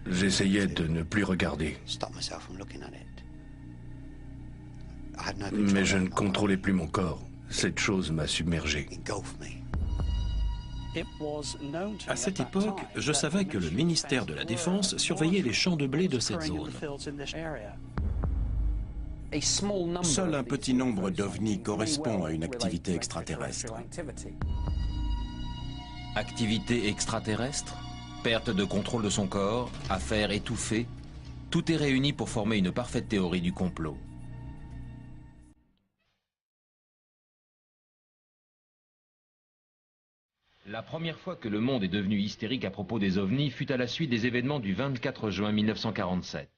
J'essayais de ne plus regarder. Mais je ne contrôlais plus mon corps. Cette chose m'a submergé. À cette époque, je savais que le ministère de la Défense surveillait les champs de blé de cette zone. Seul un petit nombre d'ovnis correspond à une activité extraterrestre. Activité extraterrestre, perte de contrôle de son corps, affaires étouffées, tout est réuni pour former une parfaite théorie du complot. La première fois que le monde est devenu hystérique à propos des ovnis fut à la suite des événements du 24 juin 1947.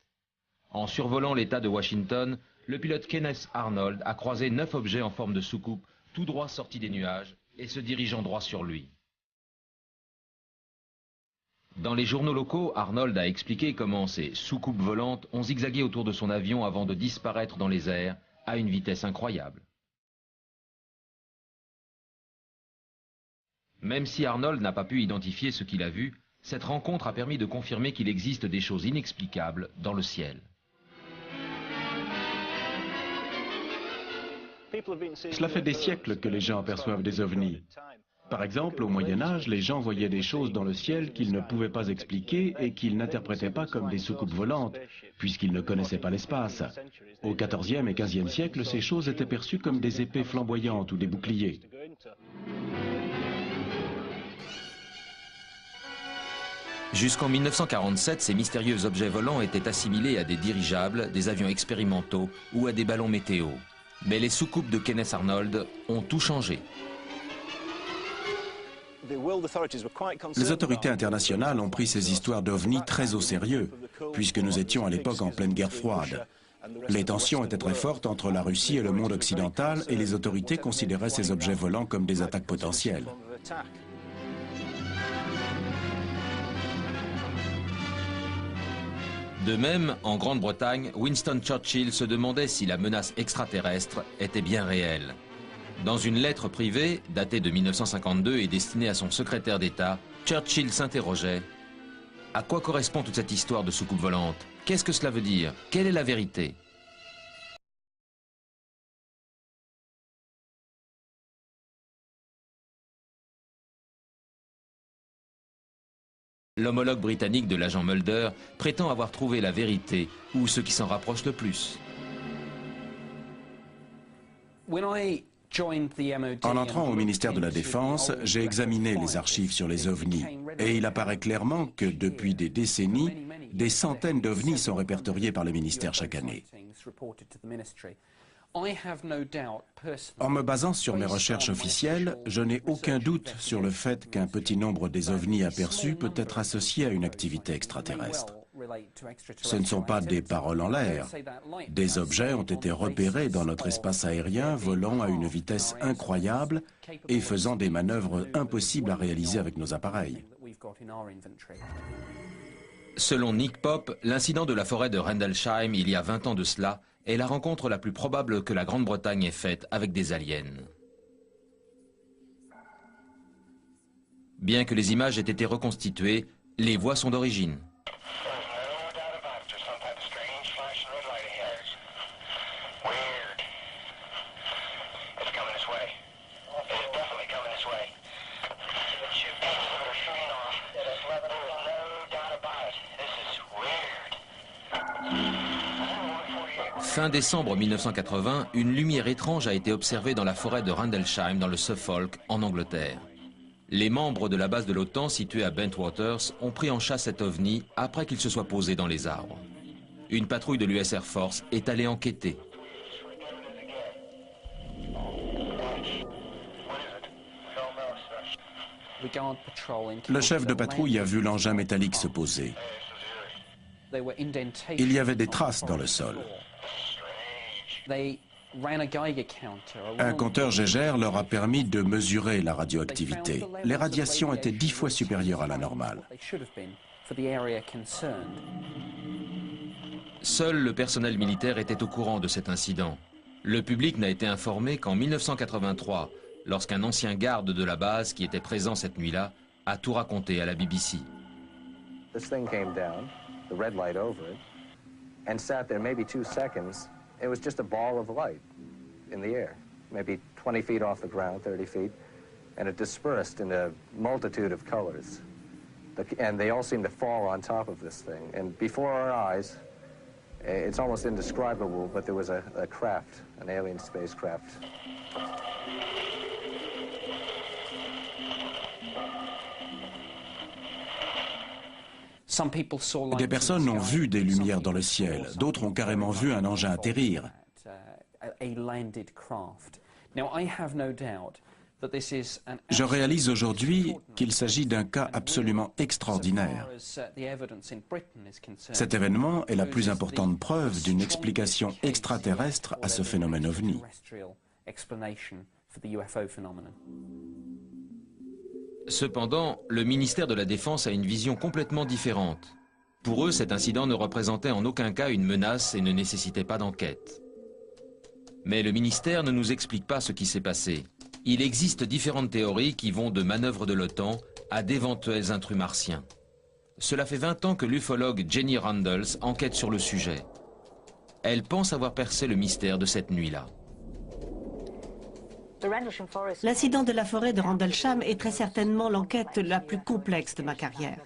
En survolant l'État de Washington, le pilote Kenneth Arnold a croisé 9 objets en forme de soucoupe, tout droit sortis des nuages et se dirigeant droit sur lui. Dans les journaux locaux, Arnold a expliqué comment ces soucoupes volantes ont zigzagué autour de son avion avant de disparaître dans les airs à une vitesse incroyable. Même si Arnold n'a pas pu identifier ce qu'il a vu, cette rencontre a permis de confirmer qu'il existe des choses inexplicables dans le ciel. Cela fait des siècles que les gens aperçoivent des ovnis. Par exemple, au Moyen-Âge, les gens voyaient des choses dans le ciel qu'ils ne pouvaient pas expliquer et qu'ils n'interprétaient pas comme des soucoupes volantes, puisqu'ils ne connaissaient pas l'espace. Au XIVe et XVe siècle, ces choses étaient perçues comme des épées flamboyantes ou des boucliers. Jusqu'en 1947, ces mystérieux objets volants étaient assimilés à des dirigeables, des avions expérimentaux ou à des ballons météo. Mais les soucoupes de Kenneth Arnold ont tout changé. Les autorités internationales ont pris ces histoires d'ovnis très au sérieux, puisque nous étions à l'époque en pleine guerre froide. Les tensions étaient très fortes entre la Russie et le monde occidental et les autorités considéraient ces objets volants comme des attaques potentielles. De même, en Grande-Bretagne, Winston Churchill se demandait si la menace extraterrestre était bien réelle. Dans une lettre privée, datée de 1952 et destinée à son secrétaire d'État, Churchill s'interrogeait « À quoi correspond toute cette histoire de soucoupe volante? Qu'est-ce que cela veut dire? Quelle est la vérité ?» L'homologue britannique de l'agent Mulder prétend avoir trouvé la vérité, ou ce qui s'en rapproche le plus. En entrant au ministère de la Défense, j'ai examiné les archives sur les ovnis et il apparaît clairement que depuis des décennies, des centaines d'ovnis sont répertoriés par le ministère chaque année. En me basant sur mes recherches officielles, je n'ai aucun doute sur le fait qu'un petit nombre des ovnis aperçus peut être associé à une activité extraterrestre. Ce ne sont pas des paroles en l'air. Des objets ont été repérés dans notre espace aérien, volant à une vitesse incroyable et faisant des manœuvres impossibles à réaliser avec nos appareils. Selon Nick Pope, l'incident de la forêt de Rendlesham il y a 20 ans de cela est la rencontre la plus probable que la Grande-Bretagne ait faite avec des aliens. Bien que les images aient été reconstituées, les voix sont d'origine. Fin décembre 1980, une lumière étrange a été observée dans la forêt de Rendlesham dans le Suffolk, en Angleterre. Les membres de la base de l'OTAN située à Bentwaters ont pris en chasse cet ovni après qu'il se soit posé dans les arbres. Une patrouille de l'US Air Force est allée enquêter. Le chef de patrouille a vu l'engin métallique se poser. Il y avait des traces dans le sol. Un compteur Geiger leur a permis de mesurer la radioactivité. Les radiations étaient 10 fois supérieures à la normale. Seul le personnel militaire était au courant de cet incident. Le public n'a été informé qu'en 1983, lorsqu'un ancien garde de la base qui était présent cette nuit-là a tout raconté à la BBC. This thing came down, the red light over it, and sat there maybe 2 seconds. It was just a ball of light in the air, maybe 20 feet off the ground, 30 feet, and it dispersed in a multitude of colors. And they all seemed to fall on top of this thing. And before our eyes, it's almost indescribable, but there was a craft, an alien spacecraft. Des personnes ont vu des lumières dans le ciel, d'autres ont carrément vu un engin atterrir. Je réalise aujourd'hui qu'il s'agit d'un cas absolument extraordinaire. Cet événement est la plus importante preuve d'une explication extraterrestre à ce phénomène OVNI. Cependant, le ministère de la Défense a une vision complètement différente. Pour eux, cet incident ne représentait en aucun cas une menace et ne nécessitait pas d'enquête. Mais le ministère ne nous explique pas ce qui s'est passé. Il existe différentes théories qui vont de manœuvres de l'OTAN à d'éventuels intrus martiens. Cela fait 20 ans que l'ufologue Jenny Randles enquête sur le sujet. Elle pense avoir percé le mystère de cette nuit-là. L'incident de la forêt de Rendlesham est très certainement l'enquête la plus complexe de ma carrière.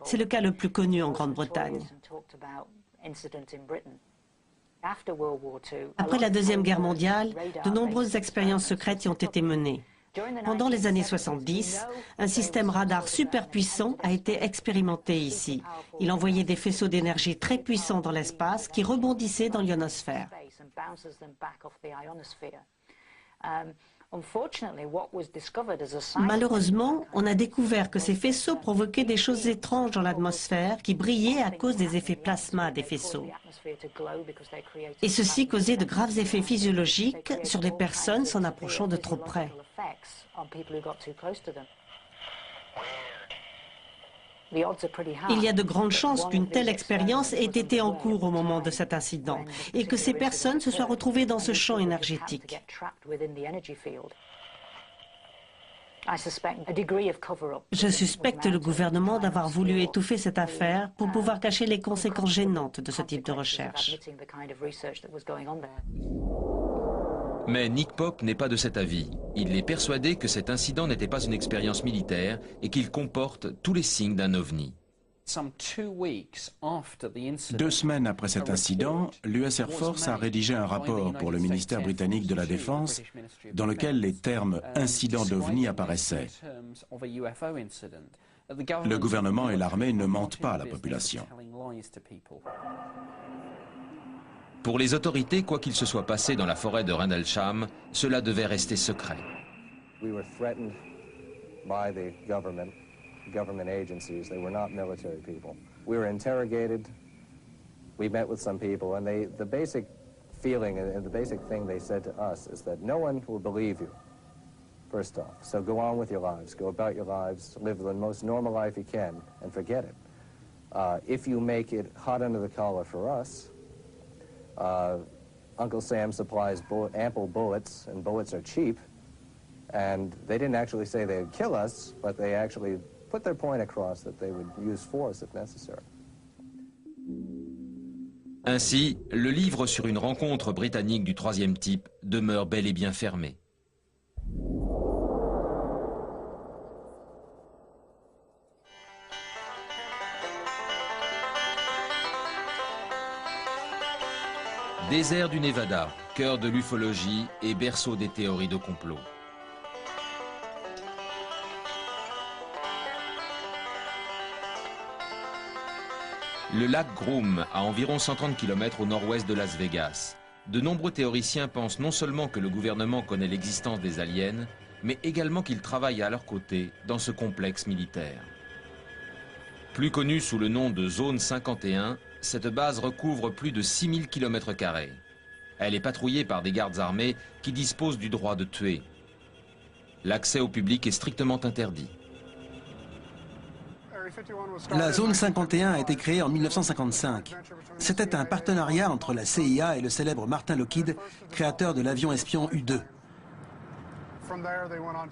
C'est le cas le plus connu en Grande-Bretagne. Après la Deuxième Guerre mondiale, de nombreuses expériences secrètes y ont été menées. Pendant les années 70, un système radar super puissant a été expérimenté ici. Il envoyait des faisceaux d'énergie très puissants dans l'espace qui rebondissaient dans l'ionosphère. Malheureusement, on a découvert que ces faisceaux provoquaient des choses étranges dans l'atmosphère qui brillaient à cause des effets plasma des faisceaux. Et ceci causait de graves effets physiologiques sur les personnes s'en approchant de trop près. Il y a de grandes chances qu'une telle expérience ait été en cours au moment de cet incident et que ces personnes se soient retrouvées dans ce champ énergétique. Je suspecte le gouvernement d'avoir voulu étouffer cette affaire pour pouvoir cacher les conséquences gênantes de ce type de recherche. Mais Nick Pope n'est pas de cet avis. Il est persuadé que cet incident n'était pas une expérience militaire et qu'il comporte tous les signes d'un ovni. 2 semaines après cet incident, l'US Air Force a rédigé un rapport pour le ministère britannique de la Défense dans lequel les termes « incident d'OVNI » apparaissaient. Le gouvernement et l'armée ne mentent pas à la population. Pour les autorités, quoi qu'il se soit passé dans la forêt de Rendlesham, cela devait rester secret. We were threatened by the government agencies. They were not military people. We were interrogated. We met with some people, and the basic feeling and the basic thing they said to us is that no one will believe you, first off. So go on with your lives. Go about your lives. Live the most normal life you can, and forget it. If you make it hot under the collar for us, Uncle Sam supplies ample bullets, and bullets are cheap. And they didn't actually say they would kill us, but they actually put their point across that they would use force if necessary. Ainsi, le livre sur une rencontre britannique du 3e type demeure bel et bien fermé. Désert du Nevada, cœur de l'ufologie et berceau des théories de complot. Le lac Groom, à environ 130 km au nord-ouest de Las Vegas. De nombreux théoriciens pensent non seulement que le gouvernement connaît l'existence des aliens, mais également qu'ils travaillent à leur côté dans ce complexe militaire. Plus connue sous le nom de Zone 51, cette base recouvre plus de 6000 km². Elle est patrouillée par des gardes armés qui disposent du droit de tuer. L'accès au public est strictement interdit. La zone 51 a été créée en 1955. C'était un partenariat entre la CIA et le célèbre Martin Lockheed, créateur de l'avion espion U-2.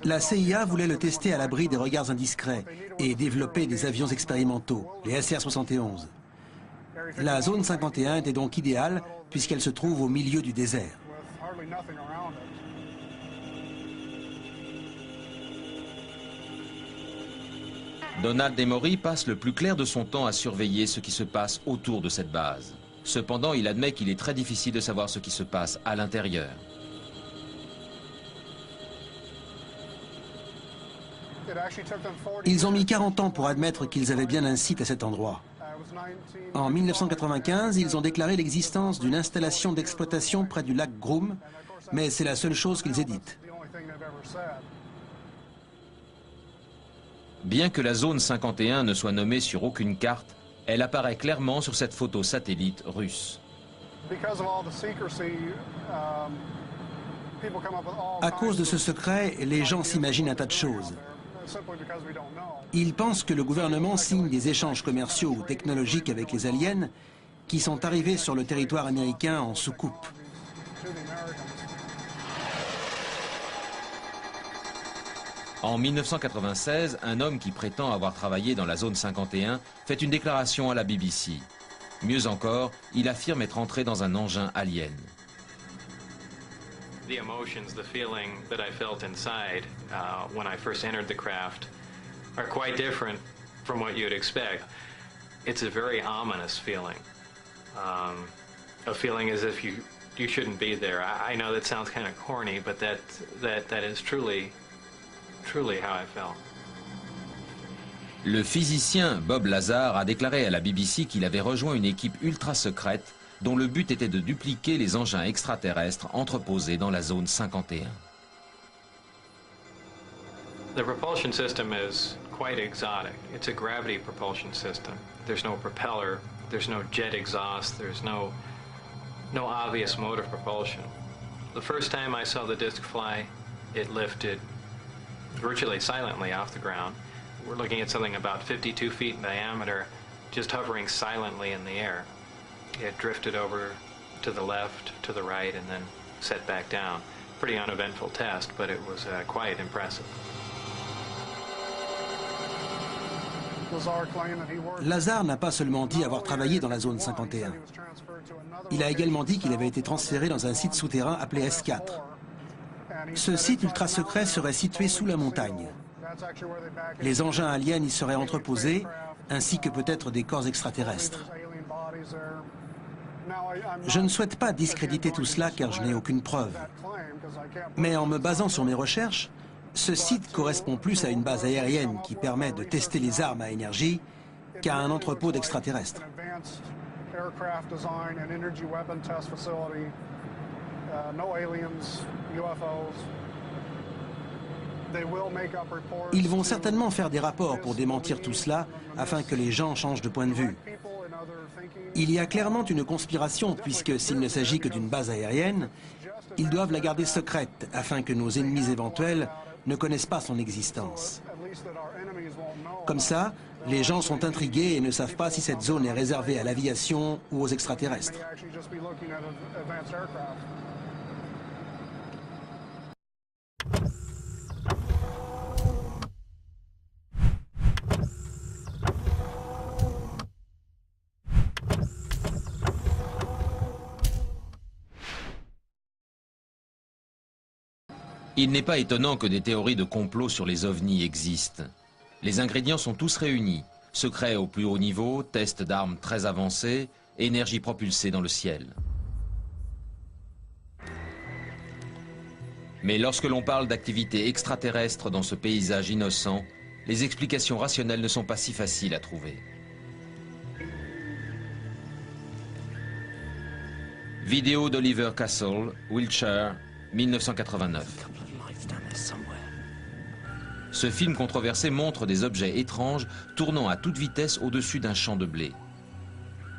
La CIA voulait le tester à l'abri des regards indiscrets et développer des avions expérimentaux, les SR-71. La zone 51 était donc idéale puisqu'elle se trouve au milieu du désert. Donald Emory passe le plus clair de son temps à surveiller ce qui se passe autour de cette base. Cependant, il admet qu'il est très difficile de savoir ce qui se passe à l'intérieur. Ils ont mis 40 ans pour admettre qu'ils avaient bien un site à cet endroit. En 1995, ils ont déclaré l'existence d'une installation d'exploitation près du lac Groom, mais c'est la seule chose qu'ils aient dite. Bien que la zone 51 ne soit nommée sur aucune carte, elle apparaît clairement sur cette photo satellite russe. À cause de ce secret, les gens s'imaginent un tas de choses. Ils pensent que le gouvernement signe des échanges commerciaux ou technologiques avec les aliens qui sont arrivés sur le territoire américain en soucoupe. En 1996, un homme qui prétend avoir travaillé dans la zone 51 fait une déclaration à la BBC. Mieux encore, il affirme être entré dans un engin alien. The emotions, the feeling that I felt inside when I first entered the craft are quite different from what you'd expect. It's a very ominous feeling, a feeling as if you shouldn't be there. I know that sounds kind of corny, but that is truly how I felt. Le physicien Bob Lazar a déclaré à la BBC qu'il avait rejoint une équipe ultra secrète dont le but était de dupliquer les engins extraterrestres entreposés dans la zone 51. The propulsion system is quite exotic. It's a gravity propulsion system. There's no propeller, there's no jet exhaust, there's no obvious mode of propulsion. The first time I saw the disc fly, it lifted virtually silently off the ground. We're looking at something about 52 feet in diameter, just hovering silently in the air. It drifted over to the left, to the right, and then set back down. Pretty uneventful test, but it was quite impressive. Lazar n'a pas seulement dit avoir travaillé dans la zone 51. Il a également dit qu'il avait été transféré dans un site souterrain appelé S4. Ce site ultra secret serait situé sous la montagne. Les engins aliens y seraient entreposés, ainsi que peut-être des corps extraterrestres. Je ne souhaite pas discréditer tout cela car je n'ai aucune preuve. Mais en me basant sur mes recherches, ce site correspond plus à une base aérienne qui permet de tester les armes à énergie qu'à un entrepôt d'extraterrestres. Ils vont certainement faire des rapports pour démentir tout cela afin que les gens changent de point de vue. Il y a clairement une conspiration puisque s'il ne s'agit que d'une base aérienne, ils doivent la garder secrète afin que nos ennemis éventuels ne connaissent pas son existence. Comme ça, les gens sont intrigués et ne savent pas si cette zone est réservée à l'aviation ou aux extraterrestres. Il n'est pas étonnant que des théories de complot sur les ovnis existent. Les ingrédients sont tous réunis. Secret au plus haut niveau, tests d'armes très avancés, énergie propulsée dans le ciel. Mais lorsque l'on parle d'activités extraterrestres dans ce paysage innocent, les explications rationnelles ne sont pas si faciles à trouver. Vidéo d'Oliver Castle, Wiltshire, 1989. Ce film controversé montre des objets étranges tournant à toute vitesse au-dessus d'un champ de blé.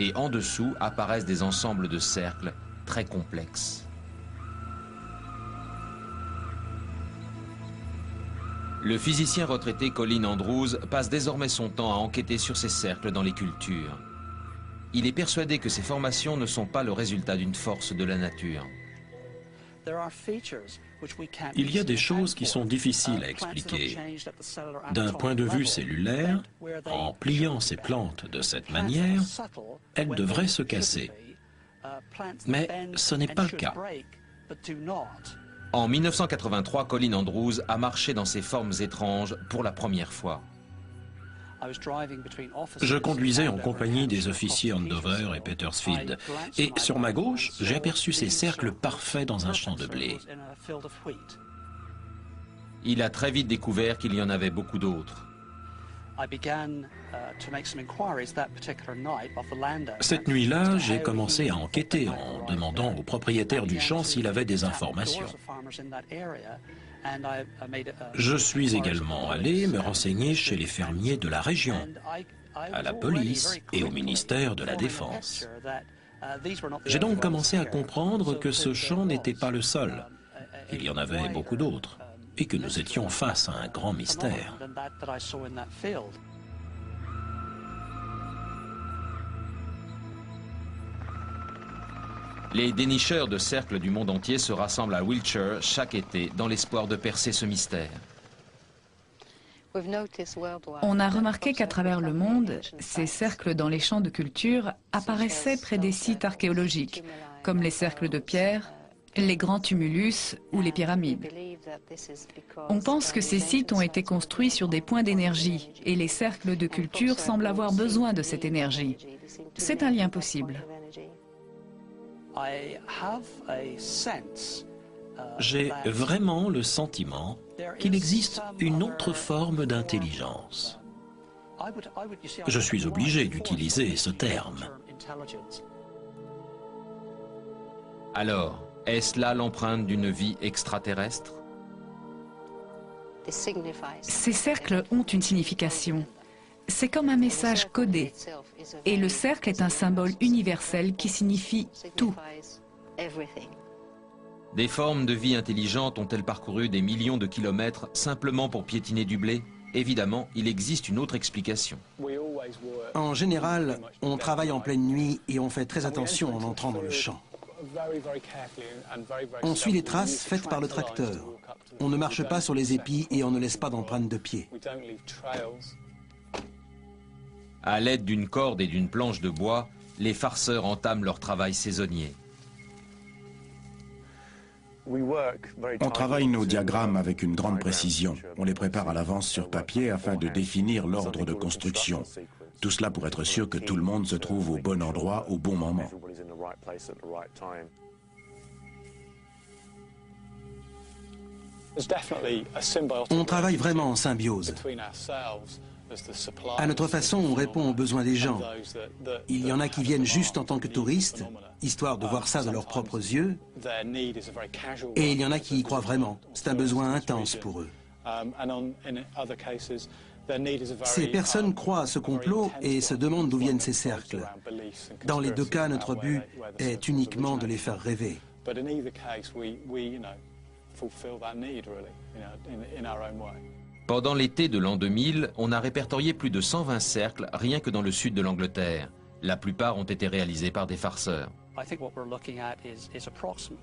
Et en dessous apparaissent des ensembles de cercles très complexes. Le physicien retraité Colin Andrews passe désormais son temps à enquêter sur ces cercles dans les cultures. Il est persuadé que ces formations ne sont pas le résultat d'une force de la nature. Il y a des choses qui sont difficiles à expliquer. D'un point de vue cellulaire, en pliant ces plantes de cette manière, elles devraient se casser. Mais ce n'est pas le cas. En 1983, Colin Andrews a marché dans ces formes étranges pour la première fois. Je conduisais en compagnie des officiers Andover et Petersfield, et sur ma gauche, j'ai aperçu ces cercles parfaits dans un champ de blé. Il a très vite découvert qu'il y en avait beaucoup d'autres. Cette nuit-là, j'ai commencé à enquêter en demandant au propriétaire du champ s'il avait des informations. Je suis également allé me renseigner chez les fermiers de la région, à la police et au ministère de la Défense. J'ai donc commencé à comprendre que ce champ n'était pas le seul. Il y en avait beaucoup d'autres, et que nous étions face à un grand mystère. Les dénicheurs de cercles du monde entier se rassemblent à Wiltshire chaque été dans l'espoir de percer ce mystère. On a remarqué qu'à travers le monde, ces cercles dans les champs de culture apparaissaient près des sites archéologiques, comme les cercles de pierre, les grands tumulus ou les pyramides. On pense que ces sites ont été construits sur des points d'énergie et les cercles de culture semblent avoir besoin de cette énergie. C'est un lien possible. J'ai vraiment le sentiment qu'il existe une autre forme d'intelligence. Je suis obligé d'utiliser ce terme. Alors, est-ce là l'empreinte d'une vie extraterrestre? Ces cercles ont une signification. C'est comme un message codé. Et le cercle est un symbole universel qui signifie tout. Des formes de vie intelligentes ont-elles parcouru des millions de kilomètres simplement pour piétiner du blé? Évidemment, il existe une autre explication. En général, on travaille en pleine nuit et on fait très attention en entrant dans le champ. On suit les traces faites par le tracteur. On ne marche pas sur les épis et on ne laisse pas d'empreintes de pied. À l'aide d'une corde et d'une planche de bois, les farceurs entament leur travail saisonnier. On travaille nos diagrammes avec une grande précision. On les prépare à l'avance sur papier afin de définir l'ordre de construction. Tout cela pour être sûr que tout le monde se trouve au bon endroit au bon moment. On travaille vraiment en symbiose. À notre façon, on répond aux besoins des gens. Il y en a qui viennent juste en tant que touristes, histoire de voir ça de leurs propres yeux, et il y en a qui y croient vraiment. C'est un besoin intense pour eux. Ces personnes croient à ce complot et se demandent d'où viennent ces cercles. Dans les deux cas, notre but est uniquement de les faire rêver. Pendant l'été de l'an 2000, on a répertorié plus de 120 cercles rien que dans le sud de l'Angleterre. La plupart ont été réalisés par des farceurs.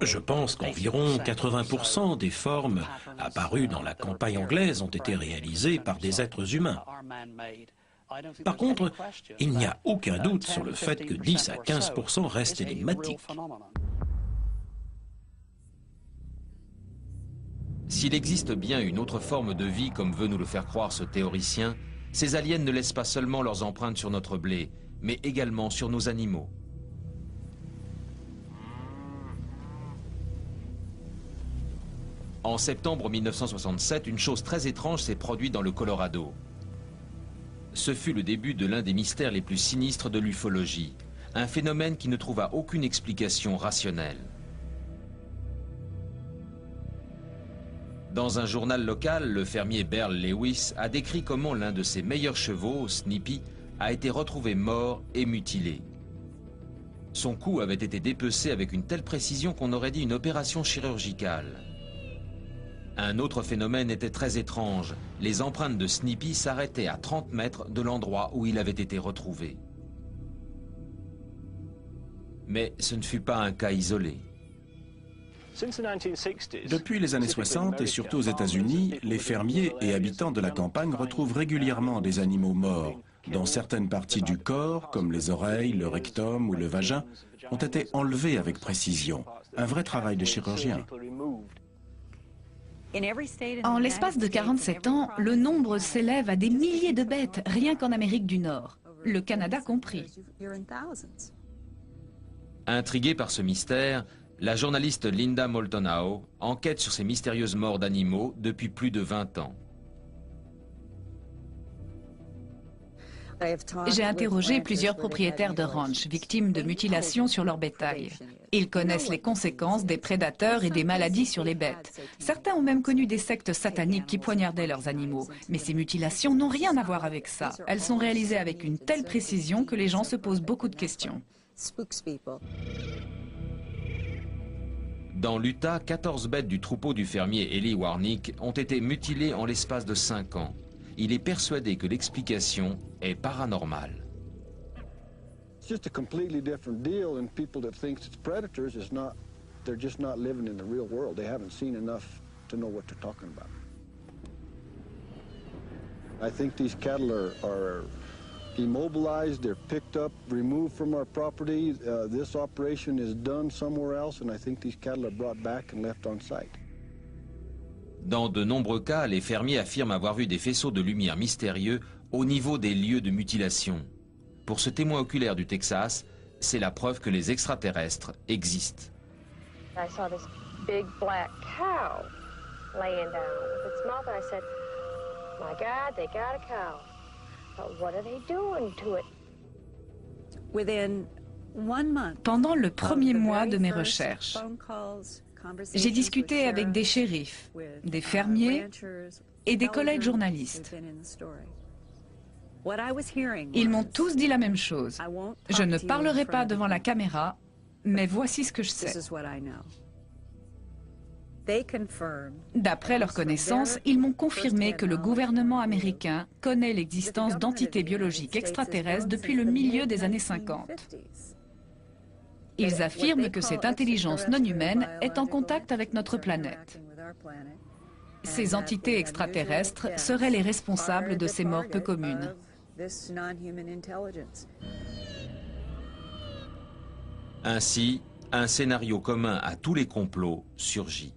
Je pense qu'environ 80% des formes apparues dans la campagne anglaise ont été réalisées par des êtres humains. Par contre, il n'y a aucun doute sur le fait que 10 à 15% restent énigmatiques. S'il existe bien une autre forme de vie comme veut nous le faire croire ce théoricien, ces aliens ne laissent pas seulement leurs empreintes sur notre blé, mais également sur nos animaux. En septembre 1967, une chose très étrange s'est produite dans le Colorado. Ce fut le début de l'un des mystères les plus sinistres de l'ufologie, un phénomène qui ne trouva aucune explication rationnelle. Dans un journal local, le fermier Beryl Lewis a décrit comment l'un de ses meilleurs chevaux, Snippy, a été retrouvé mort et mutilé. Son cou avait été dépecé avec une telle précision qu'on aurait dit une opération chirurgicale. Un autre phénomène était très étrange. Les empreintes de Snippy s'arrêtaient à 30 mètres de l'endroit où il avait été retrouvé. Mais ce ne fut pas un cas isolé. Depuis les années 60 et surtout aux États-Unis, les fermiers et habitants de la campagne retrouvent régulièrement des animaux morts, dont certaines parties du corps, comme les oreilles, le rectum ou le vagin, ont été enlevées avec précision. Un vrai travail de chirurgien. En l'espace de 47 ans, le nombre s'élève à des milliers de bêtes, rien qu'en Amérique du Nord, le Canada compris. Intriguée par ce mystère, la journaliste Linda Moulton-Howe enquête sur ces mystérieuses morts d'animaux depuis plus de 20 ans. J'ai interrogé plusieurs propriétaires de ranch victimes de mutilations sur leur bétail. Ils connaissent les conséquences des prédateurs et des maladies sur les bêtes. Certains ont même connu des sectes sataniques qui poignardaient leurs animaux. Mais ces mutilations n'ont rien à voir avec ça. Elles sont réalisées avec une telle précision que les gens se posent beaucoup de questions. Dans l'Utah, 14 bêtes du troupeau du fermier Eli Warnick ont été mutilées en l'espace de 5 ans. Il est persuadé que l'explication est paranormale. It's just a completely different deal, and people that think it's predators is not, they're just not living in the real world. They haven't seen enough to know what they're talking about. I think these cattle are immobilized, they're picked up, removed from our property. This operation is done somewhere else, and I think these cattle are brought back and left on site. Dans de nombreux cas, les fermiers affirment avoir vu des faisceaux de lumière mystérieux au niveau des lieux de mutilation. Pour ce témoin oculaire du Texas, c'est la preuve que les extraterrestres existent. I saw this big black cow laying down with its mouth, and I said, "My God, they got a cow. But what are they doing to it?" Pendant le premier mois de mes recherches, j'ai discuté avec des shérifs, des fermiers et des collègues journalistes. Ils m'ont tous dit la même chose. Je ne parlerai pas devant la caméra, mais voici ce que je sais. D'après leurs connaissances, ils m'ont confirmé que le gouvernement américain connaît l'existence d'entités biologiques extraterrestres depuis le milieu des années 50. Ils affirment que cette intelligence non humaine est en contact avec notre planète. Ces entités extraterrestres seraient les responsables de ces morts peu communes. Ainsi, un scénario commun à tous les complots surgit.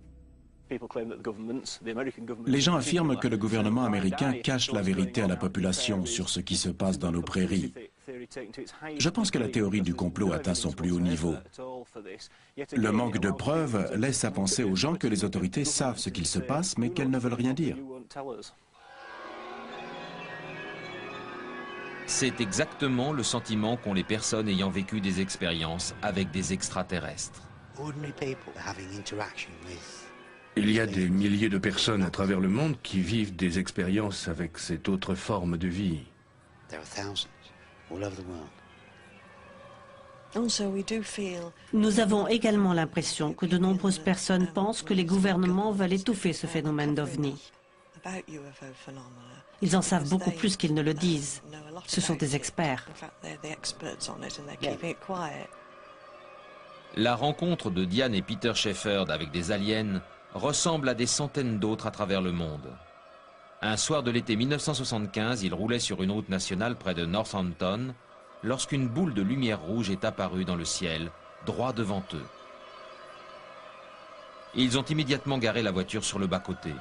Les gens affirment que le gouvernement américain cache la vérité à la population sur ce qui se passe dans nos prairies. Je pense que la théorie du complot atteint son plus haut niveau. Le manque de preuves laisse à penser aux gens que les autorités savent ce qu'il se passe, mais qu'elles ne veulent rien dire. C'est exactement le sentiment qu'ont les personnes ayant vécu des expériences avec des extraterrestres. Il y a des milliers de personnes à travers le monde qui vivent des expériences avec cette autre forme de vie. Nous avons également l'impression que de nombreuses personnes pensent que les gouvernements veulent étouffer ce phénomène d'OVNI. Ils en savent beaucoup plus qu'ils ne le disent. Ce sont des experts. La rencontre de Diane et Peter Shepherd avec des aliens ressemble à des centaines d'autres à travers le monde. Un soir de l'été 1975, ils roulaient sur une route nationale près de Northampton lorsqu'une boule de lumière rouge est apparue dans le ciel, droit devant eux. Ils ont immédiatement garé la voiture sur le bas-côté.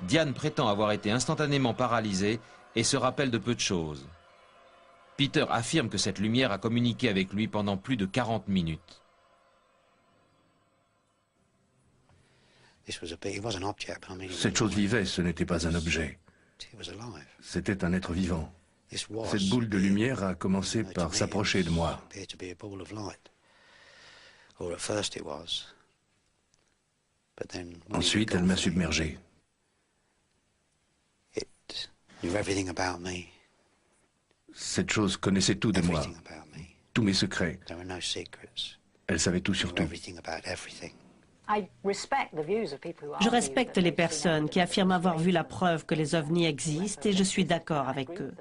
Diane prétend avoir été instantanément paralysée et se rappelle de peu de choses. Peter affirme que cette lumière a communiqué avec lui pendant plus de 40 minutes. Cette chose vivait, ce n'était pas un objet. C'était un être vivant. Cette boule de lumière a commencé par s'approcher de moi. Ensuite, elle m'a submergé. Cette chose connaissait tout de moi, tous mes secrets. Elle savait tout sur tout. Je respecte les personnes qui affirment avoir vu la preuve que les ovnis existent et je suis d'accord avec eux.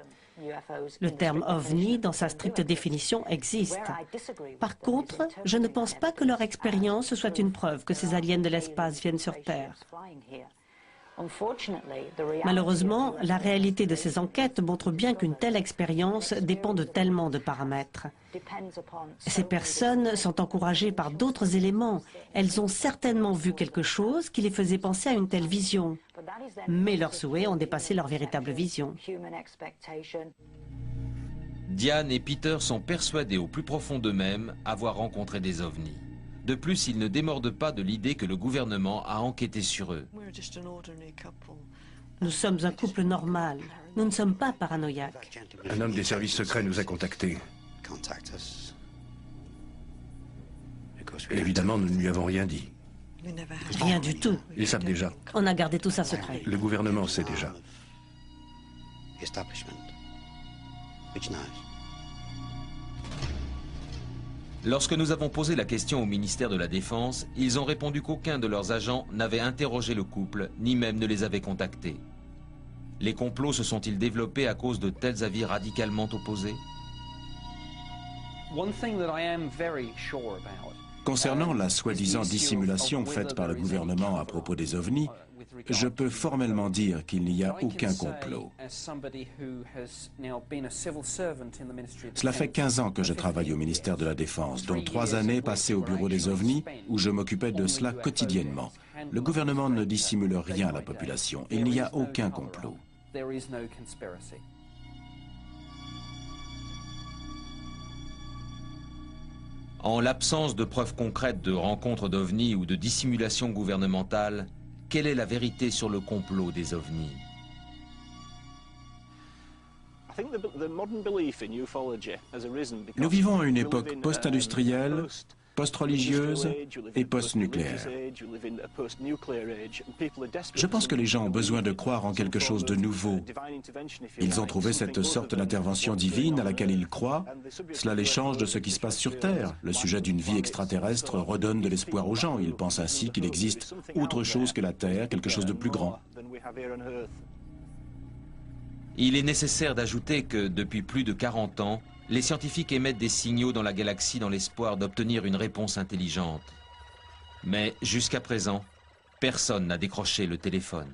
Le terme ovni, dans sa stricte définition, existe. Par contre, je ne pense pas que leur expérience soit une preuve que ces aliens de l'espace viennent sur Terre. Malheureusement, la réalité de ces enquêtes montre bien qu'une telle expérience dépend de tellement de paramètres. Ces personnes sont encouragées par d'autres éléments. Elles ont certainement vu quelque chose qui les faisait penser à une telle vision. Mais leurs souhaits ont dépassé leur véritable vision. Diane et Peter sont persuadés au plus profond d'eux-mêmes avoir rencontré des ovnis. De plus, ils ne démordent pas de l'idée que le gouvernement a enquêté sur eux. Nous sommes un couple normal. Nous ne sommes pas paranoïaques. Un homme des services secrets nous a contactés. Évidemment, nous ne lui avons rien dit. Rien du tout. Ils savent déjà. On a gardé tout ça secret. Le gouvernement sait déjà. Lorsque nous avons posé la question au ministère de la Défense, ils ont répondu qu'aucun de leurs agents n'avait interrogé le couple, ni même ne les avait contactés. Les complots se sont-ils développés à cause de tels avis radicalement opposés? Concernant la soi-disant dissimulation faite par le gouvernement à propos des ovnis, je peux formellement dire qu'il n'y a aucun complot. Cela fait 15 ans que je travaille au ministère de la Défense, dont 3 années passées au bureau des ovnis, où je m'occupais de cela quotidiennement. Le gouvernement ne dissimule rien à la population. Il n'y a aucun complot. En l'absence de preuves concrètes de rencontres d'ovnis ou de dissimulation gouvernementale, quelle est la vérité sur le complot des ovnis? Nous vivons à une époque post-industrielle, post-religieuse et post-nucléaire. Je pense que les gens ont besoin de croire en quelque chose de nouveau. Ils ont trouvé cette sorte d'intervention divine à laquelle ils croient. Cela les change de ce qui se passe sur Terre. Le sujet d'une vie extraterrestre redonne de l'espoir aux gens. Ils pensent ainsi qu'il existe autre chose que la Terre, quelque chose de plus grand. Il est nécessaire d'ajouter que, depuis plus de 40 ans, les scientifiques émettent des signaux dans la galaxie dans l'espoir d'obtenir une réponse intelligente. Mais jusqu'à présent, personne n'a décroché le téléphone.